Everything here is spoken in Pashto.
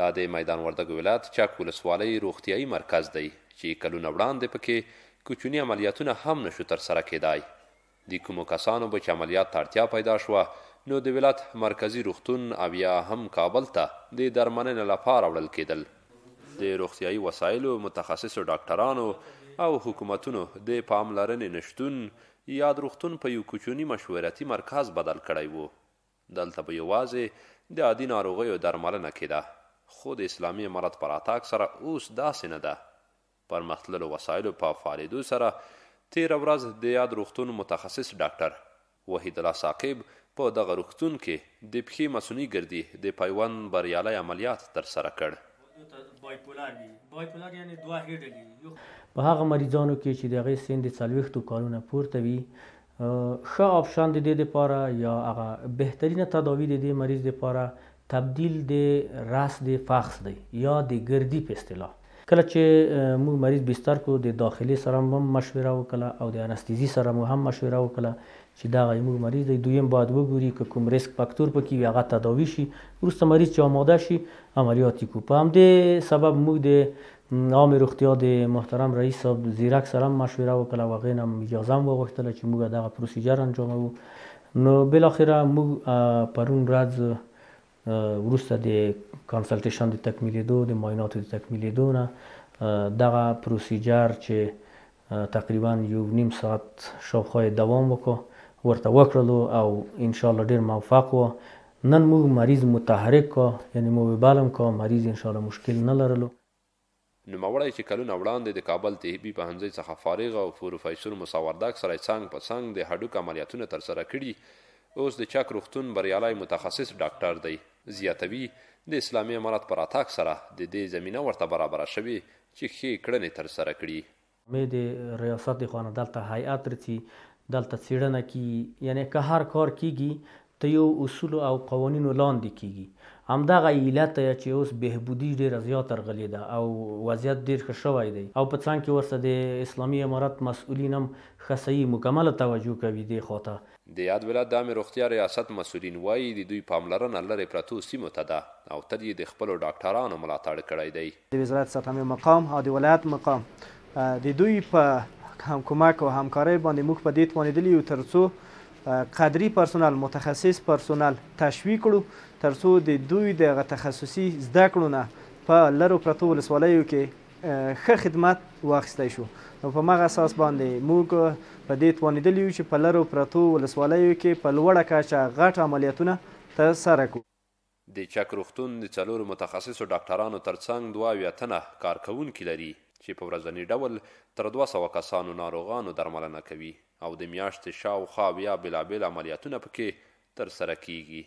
دا د میدان وردګو ولایت چک ولسوالۍ روغتیایي مرکز دی چې کلونه وړاندې پکې کوچني عملیاتونه هم نشو ترسره کیدای. د کومو کسانو به چې عملیات ته اړتیا پیدا شوه نو د ولایت مرکزي روغتون او یا هم کابل ته د درملنې لپاره وړل کېدل. د روغتیایي وسایلو، متخصصو ډاکټرانو او حکومتونو د پاملرنې نشتون یاد روغتون په یو کوچني مشورتي مرکز بدل کړی و. دلته به یوازې د عادي ناروغیو درملنه کېده، خو د اسلامي امارت په راتګ سره اوس داسې نه ده. پرمختللو وسایلو په فعالېدو سره تېره ورځ د یاد روغتون متخصص ډاکټر وحید الله ثاقب په دغه روغتون کې د پښې مسوني ګردي د پیوند بریالی عملیات ترسره کړ. په هغه مریضانو کې چې د هغې سن د 40 کالونه پورته وي ښه آپشن د دې دپاره یا هغه بهترینه تداوي د دې مریض دپاره تبدیل د رس د فخذ دی یا د ګردي په اصطلاح. کله چې موږ مریض بستر کو د داخلي سره هم مشوره وکړه او د انستیزي سره مو هم مشوره وکړه چې دغه موږ مریض دی. دویم باید وګوري که کوم ریسک فاکتور پکې وي هغه تداوي شي، وروسته مریض چې آماده شي عملیات یې کړو. په همدې سبب موږ د عام روغتیا د محترم رئیس صاحب زیرک سره هم مشوره وکړه او هغې نه هم اجازه هم وغوښتله چې موږ دغه پروسیجر انجاموو. نو بالاخره موږ پرون ورځ وروسته د کانسلټیشن د تکمیلېدو د معایناتو د تکمیلېدو نه دغه پروسیجر چې تقریبا 1.5 ساعت شاوخوا دوام وکړو ورته وکړلو او انشاءالله ډېر موفق و. نن موږ مریض متحرک کا یعنی موبایل هم کا مریض انشاءالله مشکل نه لرلو. نوموړی چې کلونه وړاندې د کابل طبي پوهنځي څخه فارغ او پروفیسور موسی وردګ سره څنګ په څنګ د هډوکو عملیاتونه ترسره کړي، اوس د چک روغتون بریالی متخصص ډاکټر دی. زیاتوي د اسلامي امارت په راتګ سره د دې زمینه ورته برابره شوې چې ښې کړنې ترسره کړي. مې د ریاست د خوا نه دلته هیئت رسي، دلته څېړنه کیږي، یعنی که هر کار کیږي ته یو اصولو او قوانینو لاندې کیږي. همدغه علت دی چې اوس بهبودي ډېره زیاته راغلې ده او وضعیت ډېر ښه شوی دی او په څنګ کې ورسره د اسلامي امارت مسؤلین هم ښه صحیح مکمله توجه کوي دې خواته. د یاد ولایت د عامې روغتیا ریاست مسؤلین وایي د دوی پاملرنه لرې پرتو سیمو ته ده او تل یې د خپلو ډاکټرانو ملاتړ کړی دی. د وزارت صحت مقام او د ولایت مقام د دوی په کمک او همکارۍ باندې موږ په دې توانېدلي یو تر څو قدري پرسونل متخصص پرسونل تشویق کړو تر څو د دوی دغه تخصصي زده کړو نه په لرو پرتو ولسوالیو کې ښه خدمت واخیستی شو. نو په همغه اساس باندې موږ په دې توانېدلي یو چې په لرو پرتو ولسوالیو کې په لوړه کچه غټ عملیاتونه ترسره کړو. د چک روغتون د 4 متخصصو ډاکټرانو ترڅنګ 2 تنه کارکوونکي لري چې په ورځني ډول تر 200 کسانو ناروغانو درملنه کوي او د میاشتې شاوخوا 10 بېلابېل عملیاتونه پکې ترسره کیږي.